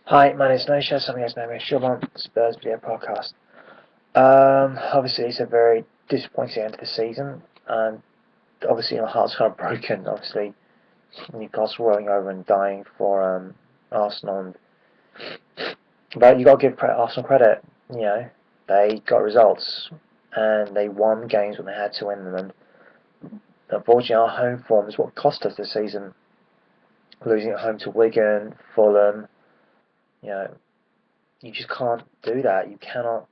Hi, my name is Nisha, something as name is Shulman, Spurs Video Podcast. Obviously it's a very disappointing end to the season, and obviously my heart's kind of broken, obviously Newcastle rolling over and dying for Arsenal, but you got to give Arsenal credit, they got results, and they won games when they had to win them, and unfortunately our home form is what cost us this season, losing at home to Wigan, Fulham, you know, you just can't do that, you cannot.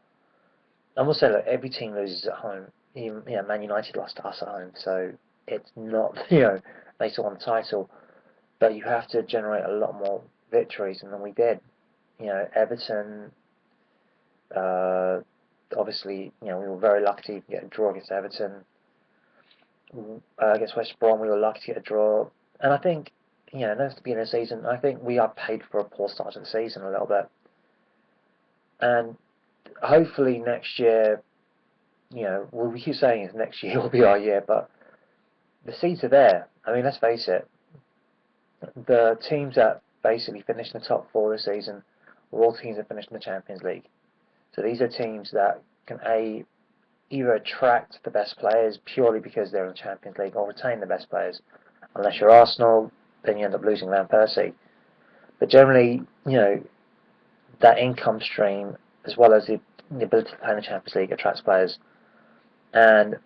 I must say, look, every team loses at home. Even, Man United lost to us at home, so it's not, they still won the title, but you have to generate a lot more victories, and then we did. Everton, uh, obviously, we were very lucky to get a draw against Everton. Against West Brom, we were lucky to get a draw, and I think, at the beginning of the season, I think we are paid for a poor start to the season a little bit, and hopefully next year, well, we keep saying next year will be our year, but the seeds are there. I mean, let's face it, the teams that basically finished in the top four this season were all teams that finished in the Champions League. So these are teams that can either attract the best players purely because they're in the Champions League, or retain the best players. Unless you're Arsenal, then you end up losing Van Persie. But generally, that income stream, as well as the ability to play in the Champions League, attracts players. And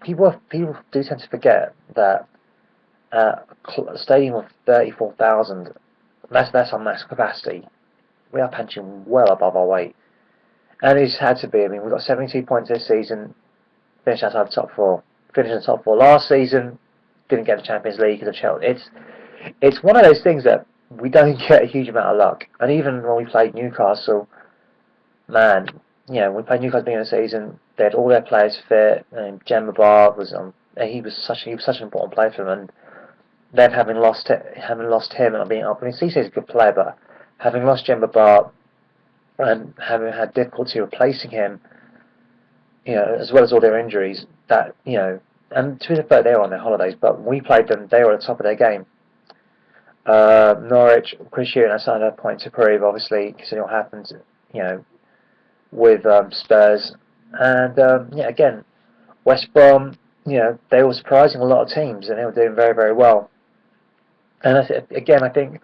people do tend to forget that a stadium of 34,000, that's our max capacity. We are punching well above our weight, and it's had to be. I mean, we've got 72 points this season, finished outside the top four. Finished in the top four last season, didn't get the Champions League because of Chelsea. It's one of those things that we don't get a huge amount of luck. And even when we played Newcastle, man, we played Newcastle at the beginning of the season. They had all their players fit, and Jemba Bar was on. He was such an important player for them, and then having lost him, and Cisse is a good player, but having lost Jemba Bar and having had difficulty replacing him, as well as all their injuries, and to be fair, they were on their holidays, but when we played them, they were at the top of their game. Norwich, Chris Hughton has signed a point to prove, obviously, considering what happened, with Spurs, and again, West Brom, they were surprising a lot of teams, and they were doing very, very well. And I think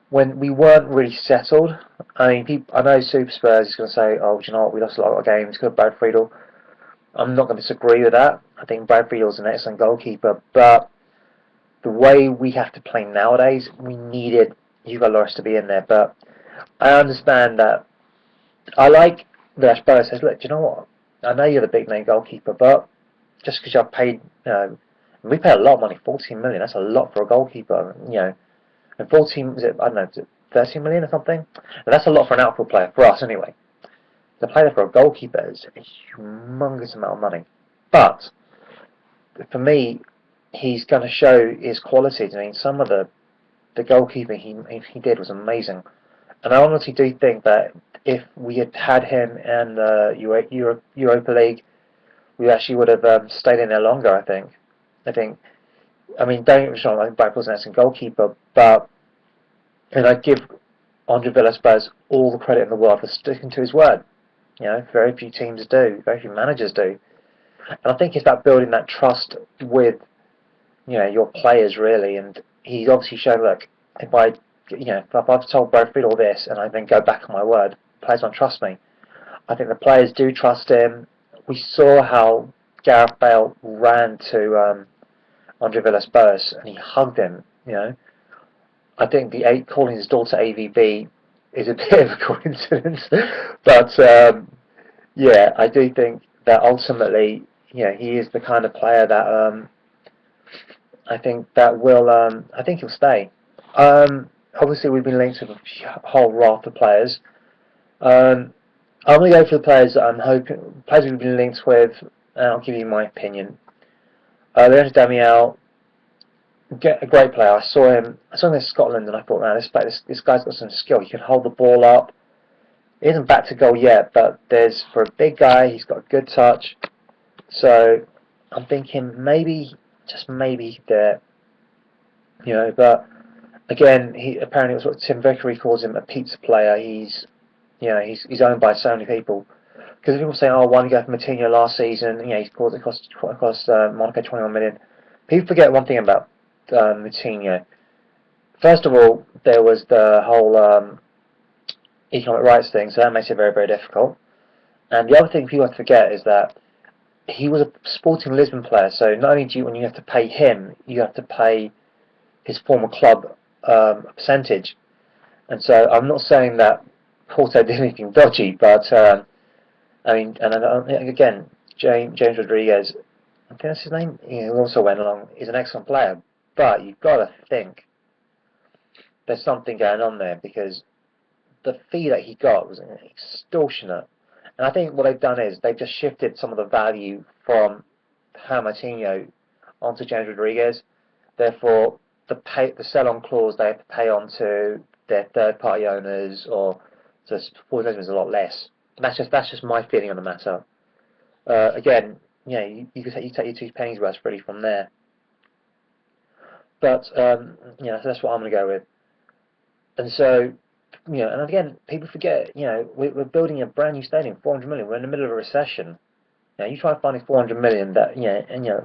when we weren't really settled, I know Super Spurs is going to say, "Oh, do you know what? We lost a lot of games because of Brad Friedel." I'm not going to disagree with that. I think Brad Friedel's an excellent goalkeeper, but the way we have to play nowadays, we needed Hugo Lloris to be in there. But I understand that. I like that Spurs says, "Look, do you know what? I know you're the big name goalkeeper, but just because you've paid, we pay a lot of money, 14 million. That's a lot for a goalkeeper, And 14, is it, I don't know, is it 13 million or something? And that's a lot for an outfield player, for us anyway. To play there for a goalkeeper is a humongous amount of money. But, for me, he's going to show his qualities. I mean, some of the goalkeeping he did was amazing. And I honestly do think that if we had him in the Europa League, we actually would have stayed in there longer, I think. I mean, don't get me wrong, I think Brad was an excellent goalkeeper, but, and I give Andre Villas-Boas all the credit in the world for sticking to his word. Very few teams do, very few managers do. And I think it's about building that trust with, your players, really. And he's obviously shown, look, if I've told Brad Friedel this and I then go back on my word, players don't trust me. I think the players do trust him. We saw how Gareth Bale ran to Andre Villas-Boas and he hugged him. I think calling his daughter AVB is a bit of a coincidence, but I do think that ultimately, he is the kind of player that I think he'll stay. Obviously, we've been linked with a whole raft of players. I'm going to go for the players that players we've been linked with, and I'll give you my opinion. Leonard Damiel, a great player. I saw him in Scotland, and I thought, man, this guy's got some skill. He can hold the ball up. He isn't back to goal yet, but for a big guy, he's got a good touch. So I'm thinking maybe, just maybe he could do it. But again, he apparently, it was what Tim Vickery calls him, a pizza player. He's owned by so many people. Because people say, oh, why did you go for Moutinho last season? It cost Monaco 21 million. People forget one thing about Moutinho. First of all, there was the whole economic rights thing, so that makes it very, very difficult. And the other thing people have to forget is that he was a Sporting Lisbon player, so not only do you, when you have to pay him, you have to pay his former club a percentage. And so I'm not saying that Porto did anything dodgy, but I mean, and again, James Rodriguez, I think that's his name, who also went along, is an excellent player. But you've got to think there's something going on there, because the fee that he got was extortionate. And I think what they've done is they've just shifted some of the value from Martinho onto James Rodriguez. Therefore, the sell-on clause they have to pay on to their third-party owners or to supporters is a lot less. That's just my feeling on the matter. Again, you take your 2 pennies worth really from there. But so that's what I'm going to go with. And so, and again, people forget, we're building a brand new stadium, 400 million. We're in the middle of a recession. You try and find 400 million that,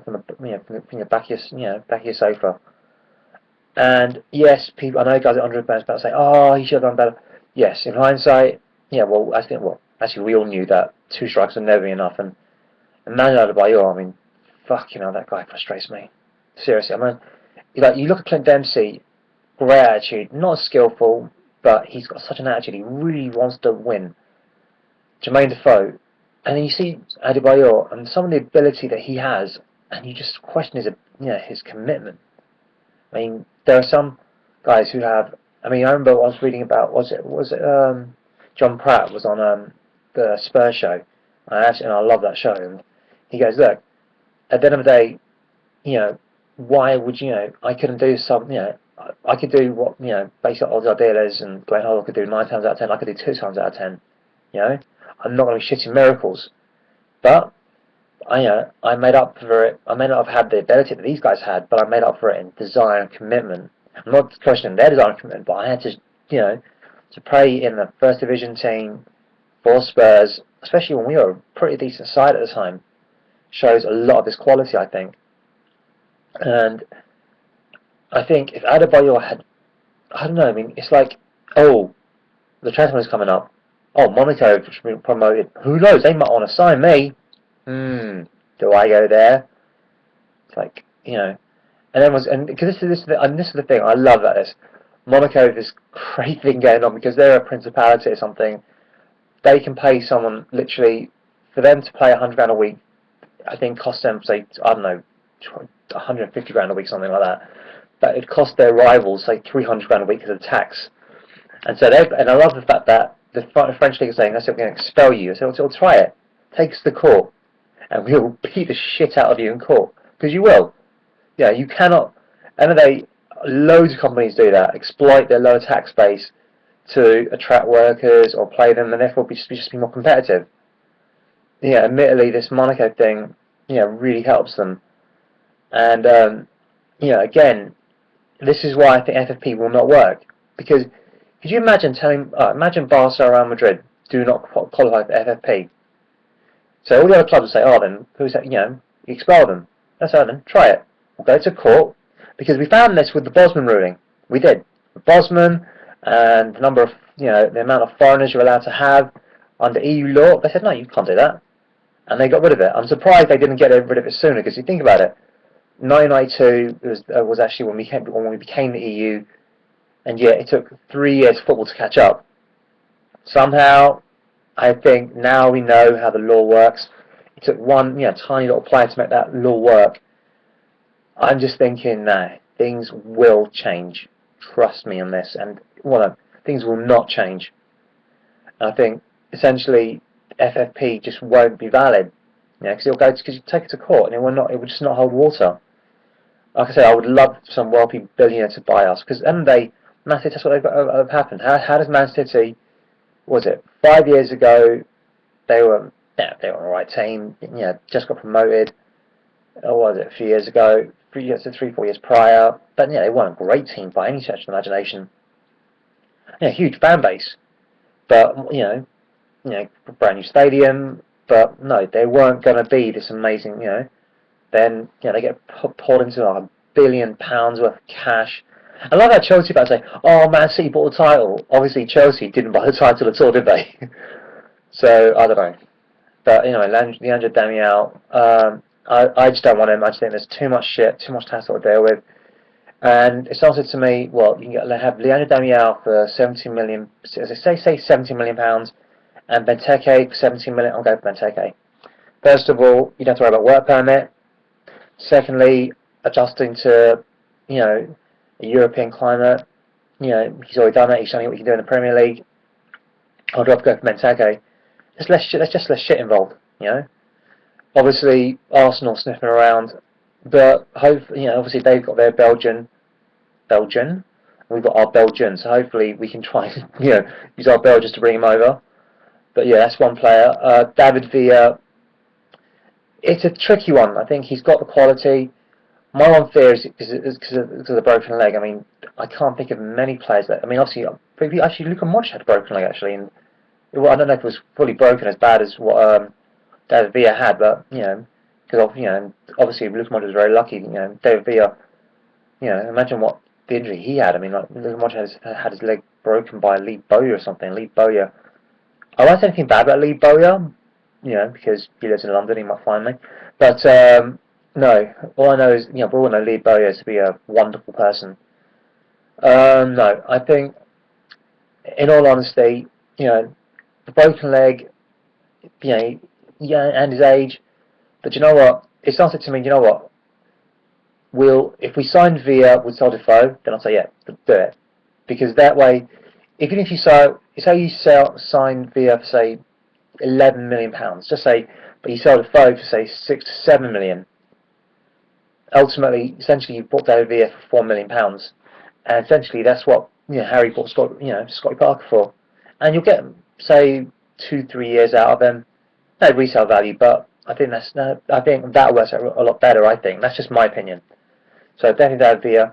from the back of your sofa. And yes, people, I know guys at £100 say, oh, you should have done better. Yes, in hindsight, actually we all knew that 2 strikes would never be enough. And Manuel Adebayor, I mean, that guy frustrates me. Seriously, I mean, you look at Clint Dempsey, great attitude, not skillful, but he's got such an attitude. He really wants to win. Jermaine Defoe, and then you see Adebayor and some of the ability that he has, and you just question his commitment. I mean, there are some guys who have. I mean, I remember I was reading about was it John Pratt was on the SPURS show, and I love that show. And he goes, look, at the end of the day, why would I couldn't do I could do what basic odds are dealers and Glenn Hoddle could do 9 times out of 10. I could do 2 times out of 10. I'm not going to be shitting miracles, but I made up for it. I may not have had the ability that these guys had, but I made up for it in desire and commitment. I'm not questioning their desire and commitment, but I had to to play in the first division team for Spurs, especially when we were a pretty decent side at the time, shows a lot of this quality, I think. And I think if Adebayor had, I don't know, I mean, it's like, oh, the transfer is coming up. Oh, Monaco should be promoted. Who knows? They might want to sign me. Do I go there? It's like, and because this is the thing I love about this. Monaco have this great thing going on because they're a principality or something. They can pay someone literally for them to play £100 a week. I think costs them, say, I don't know, £150 a week, something like that. But it costs their rivals, say, £300 a week because of tax. And so and I love the fact that the French league is saying, "That's it, we're going to expel you." So we'll try it. Take us to court, and we'll beat the shit out of you in court because you will. You cannot. And loads of companies do that, exploit their lower tax base to attract workers or play them, and therefore just be more competitive. Admittedly, this Monaco thing, really helps them. And again, this is why I think FFP will not work, because could you imagine imagine Barca or Real Madrid do not qualify for FFP? So all the other clubs will say, oh, then expel them. That's all then. Try it. We'll go to court, because we found this with the Bosman ruling. We did. The Bosman and the number of, the amount of foreigners you're allowed to have under EU law. They said, no, you can't do that, and they got rid of it. I'm surprised they didn't get rid of it sooner, because you think about it, 1992 was actually when we became the EU. And yet it took 3 years for football to catch up. Somehow, I think now we know how the law works. It took one tiny little player to make that law work. I'm just thinking, no, things will change. Trust me on this. And things will not change. And I think essentially FFP just won't be valid. Because you take it to court and it will just not hold water. Like I say, I would love some wealthy billionaire to buy us, because at the end of the day, Man City, that's what have happened. How does Man City, was it 5 years ago, they were on the right team, just got promoted, or was it a few years ago, 3-4 years prior. But yeah, they weren't a great team by any stretch of the imagination. Yeah, huge fan base, but brand new stadium. But no, they weren't going to be this amazing. Then they get poured into like £1 billion worth of cash. I love how Chelsea fans say, "Oh, Man City bought the title." Obviously, Chelsea didn't buy the title at all, did they? So I don't know. But Leandro Damião, I just don't want him. I just think there's too much shit, too much hassle to deal with. And it sounded to me, well, you can have Leandro Damião for 70 million, say 70 million pounds, and Benteke for 17 million. I'll go for Benteke. First of all, you don't have to worry about work permit. Secondly, adjusting to, a European climate. He's already done it. He's showing what he can do in the Premier League. I'd rather go for Benteke. There's just less shit involved. Obviously Arsenal sniffing around, but obviously they've got their Belgian. We've got our Belgian, so hopefully we can try and use our Belgians to bring him over. But yeah, that's one player. David Villa. It's a tricky one. I think he's got the quality. My one fear is because of the broken leg. I mean, I can't think of many players that. I mean, obviously, Luka Modric had a broken leg actually, and I don't know if it was fully broken as bad as what David Villa had, but because obviously Luka Modric was very lucky. David Villa, imagine what the injury he had. I mean, like Luka Modric had his leg broken by Lee Bowyer or something. Lee Bowyer. I won't say anything bad about Lee Bowyer, because he lives in London, he might find me. But no, all I know is, we all know Lee Bowyer to be a wonderful person. No, I think, in all honesty, the broken leg, and his age. But you know what? It sounds like to me, if we signed Villa with Defoe, then I'll say, yeah, do it. Because that way, even if you sign Villa for, say, £11 million, just say, but you sell Defoe for, say, £6 to £7 million. Ultimately, essentially, you bought David Villa for £4 million. And essentially, that's what Harry bought Scotty Parker for. And you'll get, say, 2-3 years out of him. No resale value, but I think that works out a lot better. I think that's just my opinion. So definitely David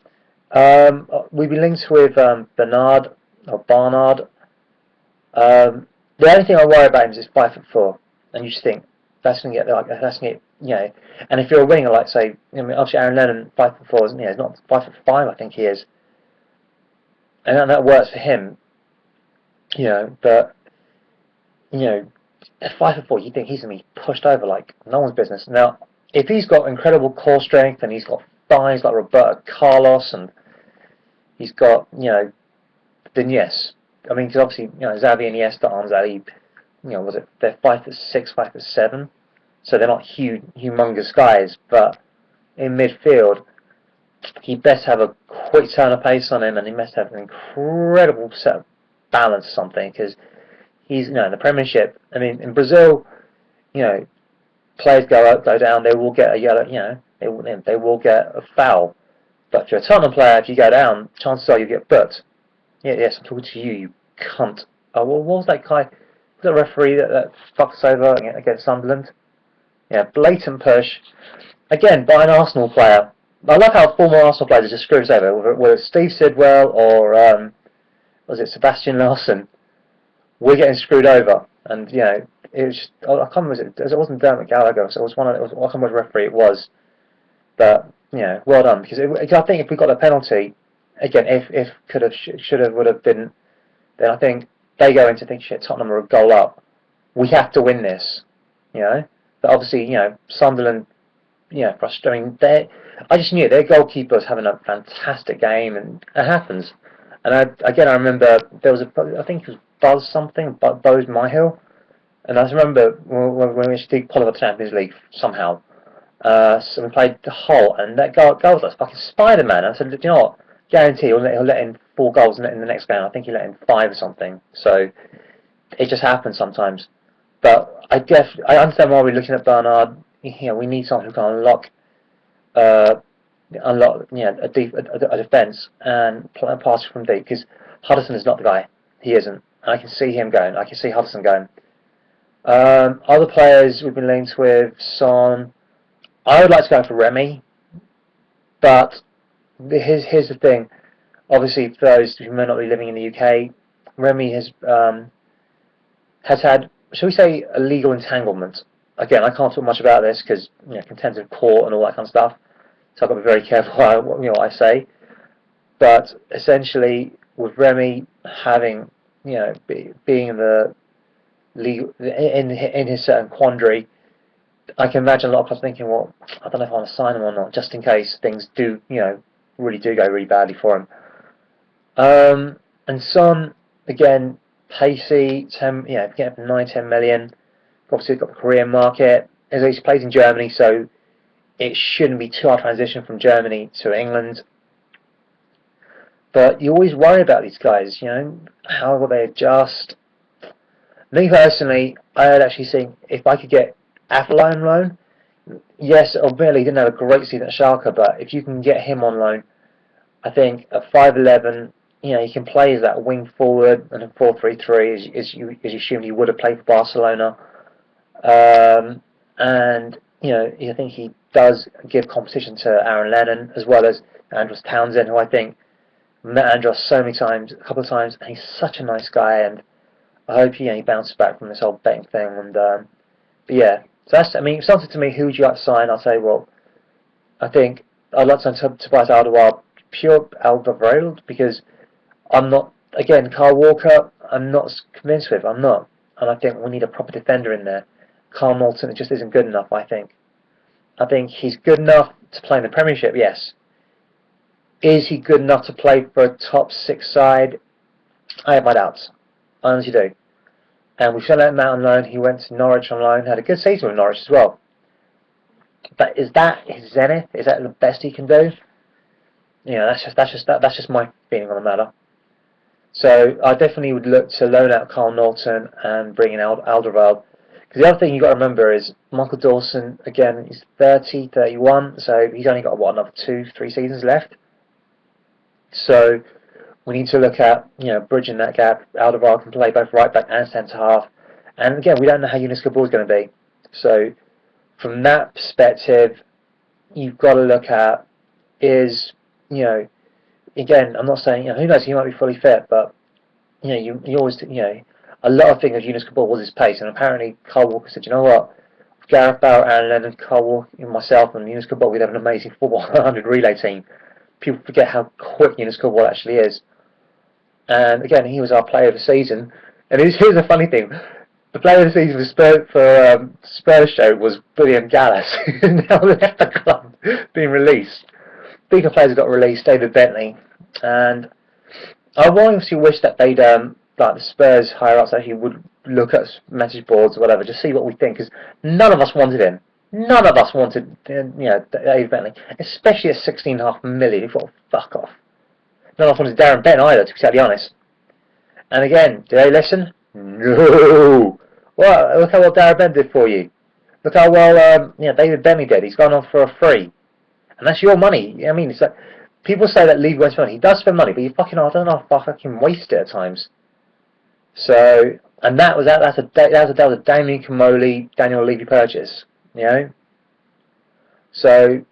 Villa. We've been linked with Barnard. The only thing I worry about him is 5'4", and you just think that's gonna get And if you're a winger, like say, obviously Aaron Lennon, 5'4", isn't he? He's not 5'5", I think he is, and that works for him. But at 5'4", you think he's gonna be pushed over like no one's business. Now, if he's got incredible core strength and he's got thighs like Roberto Carlos and he's got then yes. I mean, because obviously Xavi and Iniesta aren't exactly they're 5'6", 5'7", so they're not humongous guys. But in midfield, he best have a quick turn of pace on him, and he must have an incredible set of balance or something. Because he's in the Premiership. I mean, in Brazil, players go up, go down, they will get a yellow. They will get a foul. But if you're a Tottenham player, if you go down, chances are you get booked. Yes, I'm talking to you, you cunt. Oh, well, what was that guy? The referee that fucked us over against Sunderland? Yeah, blatant push. Again, by an Arsenal player. I love how former Arsenal players just screw us over. Whether it's Steve Sidwell or was it Sebastian Larsson? We're getting screwed over, and it was just, I can't remember. It wasn't Dermot Gallagher. So it was I can't remember which referee it was. But well done, because I think if we got a penalty. Again, if could have, should have, would have been, then I think they go into thinking, shit, Tottenham are a goal up. We have to win this, But obviously, Sunderland, frustrating. I just knew their goalkeeper was having a fantastic game, and it happens. And I remember there was I think it was Buzz Myhill, and I just remember when we did qualify the Champions League somehow. So we played the Hull, and that goal was like fucking Spider-Man. I said, you know what? Guarantee he'll let in 4 goals in the next game. I think he let in 5 or something. So it just happens sometimes. But I understand why we're looking at Bernard. We need someone who can unlock a defence and pass from deep. Because Hudson is not the guy. He isn't. And I can see him going. I can see Hudson going. Other players we've been linked with, Son. I would like to go for Remy. But here's the thing. Obviously, for those who may not be living in the UK, Remy has had, shall we say, a legal entanglement. Again, I can't talk much about this because contempt of court and all that kind of stuff. So I've got to be very careful what I say. But essentially, with Remy having, being in the legal in his certain quandary, I can imagine a lot of clubs thinking, well, I don't know if I want to sign him or not, just in case things do, really do go really badly for him. And Son, again, pacey, getting up to 9-10 million. Obviously, got the Korean market. As he's plays in Germany, so it shouldn't be too hard transition from Germany to England. But you always worry about these guys, how will they adjust? Me personally, I'd actually think if I could get Afellay on loan, yes, admittedly he didn't have a great season at Schalke, but if you can get him on loan, I think at 5'11", he can play as that wing forward and a 4-3-3 as you assumed he would have played for Barcelona. And I think he does give competition to Aaron Lennon as well as Andros Townsend, who I think met Andros so many times, a couple of times, and he's such a nice guy. And I hope he bounces back from this whole betting thing. And but yeah, so that's. If someone said to me, who would you like to sign? I'll say, well, I think I'd like to sign Tobias Alderweireld, pure Alderweireld, because I'm not. Again, Kyle Walker, I'm not convinced with. I'm not, and I think we need a proper defender in there. Carl Moulton, it just isn't good enough. I think he's good enough to play in the Premiership. Yes. Is he good enough to play for a top 6 side? I have my doubts. I honestly do. And we've let him out on loan. He went to Norwich on loan, had a good season with Norwich as well. But is that his zenith? Is that the best he can do? That's just my feeling on the matter. So I definitely would look to loan out Carl Knowlton and bring in Alderweireld. Because the other thing you've got to remember is Michael Dawson, again, he's 30, 31, so he's only got, another 2-3 seasons left. So we need to look at, bridging that gap. Alderweireld can play both right back and centre half. And again, we don't know how Yunus Kabul is going to be. So from that perspective, you've got to look at is, again, I'm not saying, who knows, he might be fully fit, but, you always, a lot of things of Yunus Kabul was his pace. And apparently Carl Walker said, you know what, Gareth Bale, Aaron Lennon, Carl Walker, myself, and Yunus Kabul, we'd have an amazing football 100 relay team. People forget how quick Yunus Kabul actually is. And again, he was our player of the season. And here's the funny thing: the player of the season for Spurs show was William Gallas, who now left the club, being released. Speaking of players who got released, David Bentley, and I obviously wish that they'd like the Spurs higher ups actually would look at message boards or whatever, just see what we think, because none of us wanted him. None of us wanted, David Bentley, especially at 16.5 million. We thought, fuck off. None of us wanted Darren Bent either, to be totally honest. And again, do they listen? No. Well, look how well Darren Bent did for you. Look how well, David Bentley did. He's gone on for a free, and that's your money. It's like people say that Levy won't spend money. He does spend money, but you fucking, I don't know if I fucking waste it at times. So, and that was a Daniel Levy purchase. So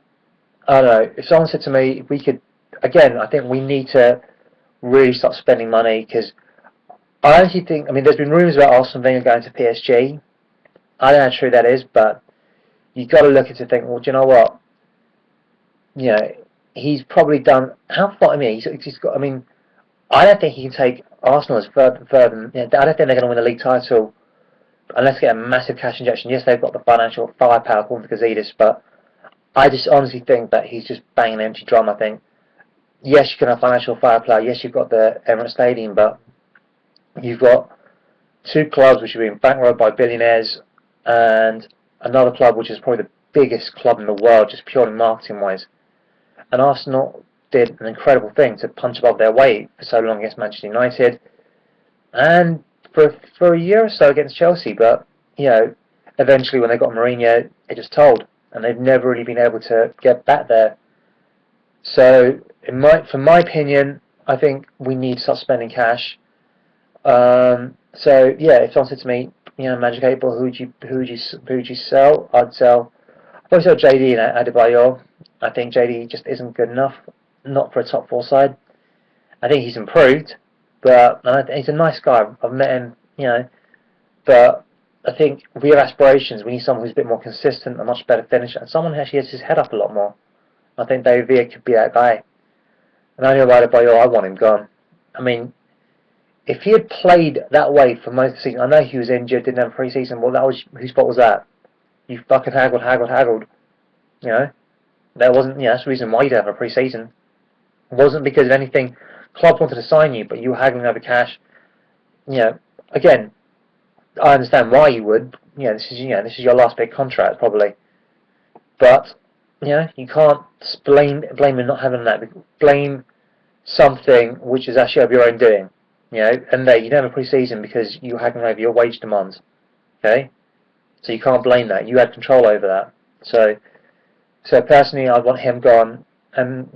I don't know. If someone said to me, if we could, again, I think we need to really start spending money, because I actually think, there's been rumours about Arsene Wenger going to PSG. I don't know how true that is, but you've got to look at it and think, well, do you know what? He's probably done, how far, he's got, I don't think he can take Arsenal as further than, I don't think they're going to win the league title unless they get a massive cash injection. Yes, they've got the financial firepower according to Gazidis, but I just honestly think that he's just banging an empty drum. I think, yes, you can have financial firepower, yes, you've got the Emirates Stadium, but you've got 2 clubs which have been bankrolled by billionaires, and another club which is probably the biggest club in the world, just purely marketing-wise. And Arsenal did an incredible thing to punch above their weight for so long against Manchester United, and for a year or so against Chelsea, but eventually when they got Mourinho, it just told, and they've never really been able to get back there. So, from my opinion, I think we need to start spending cash. So yeah, if someone said to me, Magic 8 Ball, who would you sell? I'd probably sell JD and Adebayor. I think JD just isn't good enough, not for a top 4 side. I think he's improved, but he's a nice guy. I've met him, but I think if we have aspirations, we need someone who's a bit more consistent, a much better finisher, and someone who actually has his head up a lot more. I think David Villa could be that guy. And only right by I want him gone. I mean, if he had played that way for most of the season, I know he was injured, didn't have a pre-season. Well, whose fault was that? You fucking haggled. That wasn't. That's the reason why you didn't have a pre-season. It wasn't because of anything. Club wanted to sign you, but you were haggling over cash. Again, I understand why you would. This is your last big contract probably. But you can't blame him not having that. Blame something which is actually of your own doing. And you don't have a pre-season because you were haggling over your wage demands. Okay, so you can't blame that. You had control over that. So personally, I want him gone, and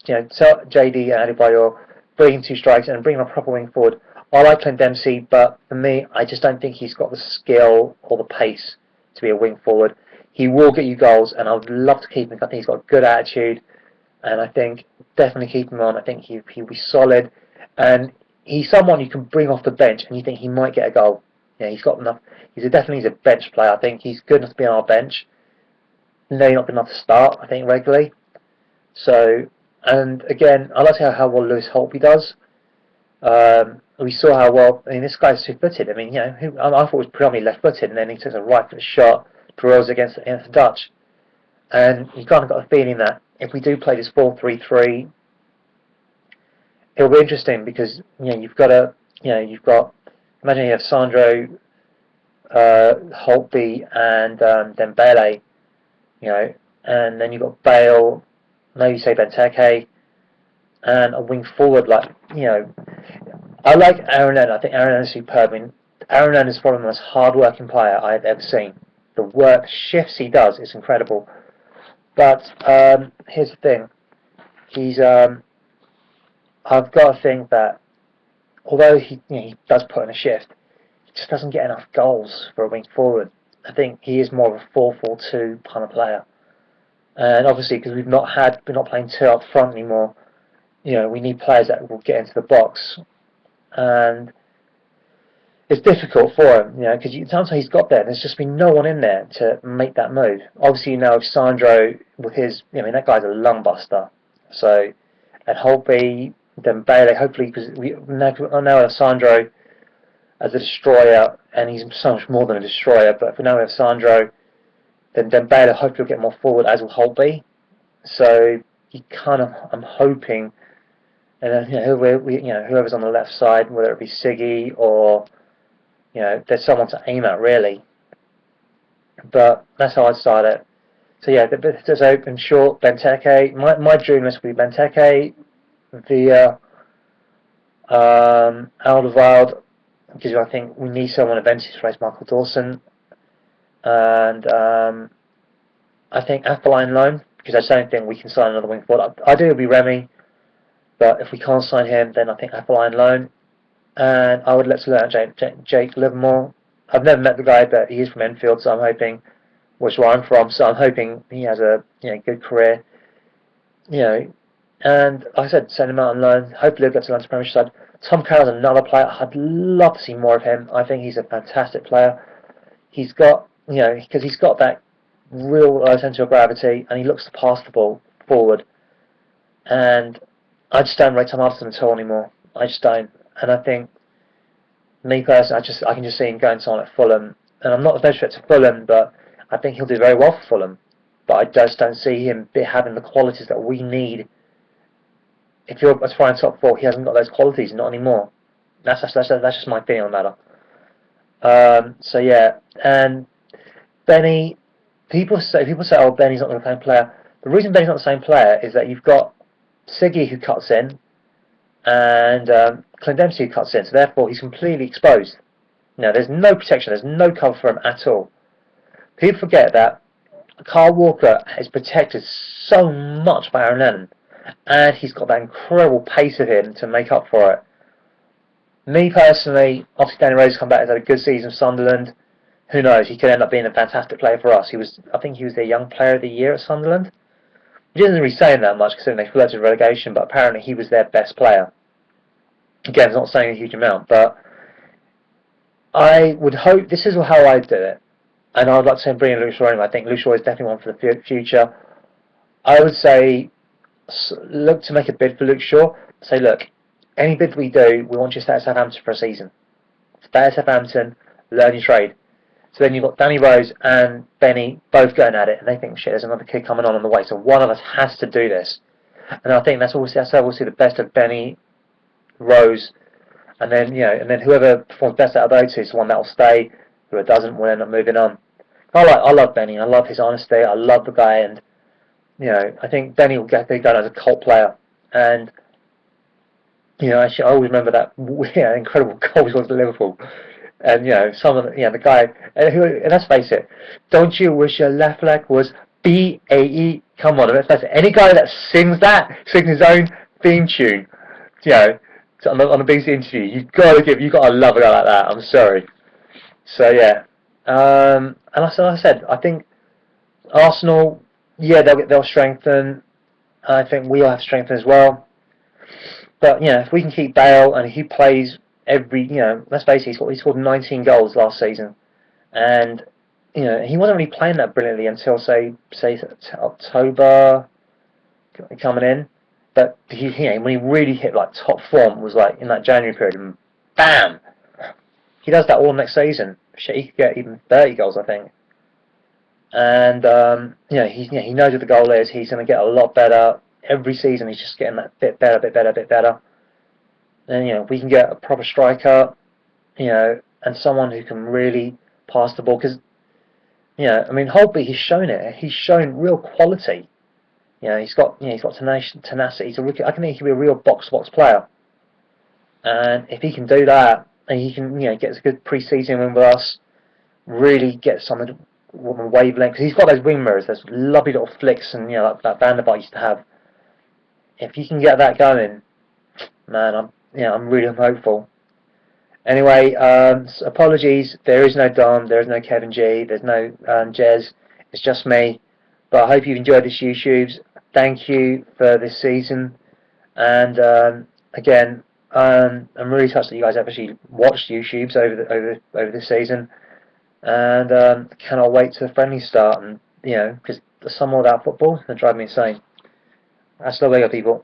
tell JD and Adebayor, bring 2 strikes and bring a proper wing forward. I like Clint Dempsey, but for me, I just don't think he's got the skill or the pace to be a wing forward. He will get you goals, and I would love to keep him. I think he's got a good attitude, and I think definitely keep him on. I think he'll be solid, and he's someone you can bring off the bench, and you think he might get a goal. He's got enough. He's a bench player. I think he's good enough to be on our bench. No, not good enough to start, I think, regularly. So, and again, I like to see how well Lewis Holtby does. We saw how well. I mean, this guy's two-footed. I mean, I thought he was predominantly left-footed, and then he took a right-foot shot, drills against the Dutch, and you kind of got a feeling that if we do play this 4-3-3, it'll be interesting because you've got imagine you have Sandro, Holtby, and Dembele, and then you've got Bale, maybe say Benteke, and a wing forward I like Aaron Lennon. I think Aaron Lennon is superb. I mean, Aaron Lennon is probably the most hard-working player I've ever seen. The work shifts he does is incredible. But here's the thing: I've got to think that although he does put in a shift, he just doesn't get enough goals for a wing forward. I think he is more of a 4-4-2 kind of player. And obviously, because we're not playing 2 up front anymore, we need players that will get into the box. And it's difficult for him, because sometimes he's got there and there's just been no one in there to make that move. Obviously, Sandro with his, that guy's a lung buster. So, and Holtby, Dembele, hopefully, because we now have Sandro as a destroyer, and he's so much more than a destroyer. But if we now have Sandro, then Dembele hopefully will get more forward, as will Holtby. So I'm hoping, and whoever's on the left side, whether it be Siggy or there's someone to aim at really. But that's how I'd start it. So yeah, there's open short Benteke. My dream list would be Benteke, Villa, Alderweireld, because I think we need someone eventually to replace Michael Dawson, and I think Affeline loan, because I just don't think we can sign another wing forward. I do, it'll be Remy, but if we can't sign him, then I think Affeline loan, and I would let's learn Jake Livermore. I've never met the guy, but he is from Enfield, so I'm hoping, which is where I'm from, so I'm hoping he has a good career. And like I said, send him out on loan. Hopefully he'll get to London Premiership side. Tom Carroll's another player. I'd love to see more of him. I think he's a fantastic player. He's got, because he's got that real centre of gravity, and he looks to pass the ball forward. And I just don't rate Tom Hudson at all anymore. I just don't. And I think, me personally, I can just see him going to someone at Fulham. And I'm not a measure to Fulham, but I think he'll do very well for Fulham. But I just don't see him having the qualities that we need. If you're aspiring top 4, he hasn't got those qualities, not anymore. That's just my feeling on the matter. So yeah, and Benny, people say, oh, Benny's not the same player. The reason Benny's not the same player is that you've got Siggy who cuts in, and Clint Dempsey who cuts in, so therefore he's completely exposed. There's no protection, there's no cover for him at all. People forget that Kyle Walker is protected so much by Aaron Lennon, and he's got that incredible pace of him to make up for it. Me personally, obviously Danny Rose come back, has had a good season for Sunderland. Who knows, he could end up being a fantastic player for us. I think he was their young player of the year at Sunderland. Which isn't really saying that much considering they flirted with relegation, but apparently he was their best player. Again, it's not saying a huge amount, but I would hope this is how I do it. And I'd like to bring in Luke Shaw anyway. I think Luke Shaw is definitely one for the future. I would say look to make a bid for Luke Shaw. Say, look, any bid we do, we want you to stay at Southampton for a season. Stay at Southampton, learn your trade. So then you've got Danny Rose and Benny both going at it, and they think, shit, there's another kid coming on the way, so one of us has to do this. And I think that's obviously the best of Benny, Rose, and then whoever performs best out of those two is the one that will stay. Whoever doesn't will end up moving on. I love Benny. I love his honesty. I love the guy, and I think Benny will get down as a cult player. And actually, I always remember that incredible goal he was to Liverpool. And some of the guy, and let's face it, don't you wish your left leg was BAE? Come on, let's face it. Any guy that sings his own theme tune, on a BBC interview, you've got to love a guy like that. I'm sorry. So yeah, and like I said, I think Arsenal, they'll strengthen. I think we'll have strengthen as well. But if we can keep Bale and he plays let's face it, he scored 19 goals last season, and he wasn't really playing that brilliantly until say October coming in. But when he really hit like top form was like in that January period, and bam, he does that all next season. Shit, he could get even 30 goals, I think. And he knows what the goal is. He's going to get a lot better every season. He's just getting that bit better. And we can get a proper striker, and someone who can really pass the ball. Because Holtby, he's shown it. He's shown real quality. He's got tenacity. He's a rookie. I think he can be a real box-to-box player. And if he can do that, and he can get a good pre-season win with us, really get something on wavelength. Because he's got those wing mirrors, those lovely little flicks, and like that Vanderbilt used to have. If you can get that going, man, I'm really hopeful. Anyway, apologies. There is no Don. There is no Kevin G. There's no Jez. It's just me. But I hope you've enjoyed this YouTubes. Thank you for this season. And again, I'm really touched that you guys have actually watched YouTubes over this season. And cannot wait to the friendly start. And because there's some more about football that drive me insane. Hasta luego, people.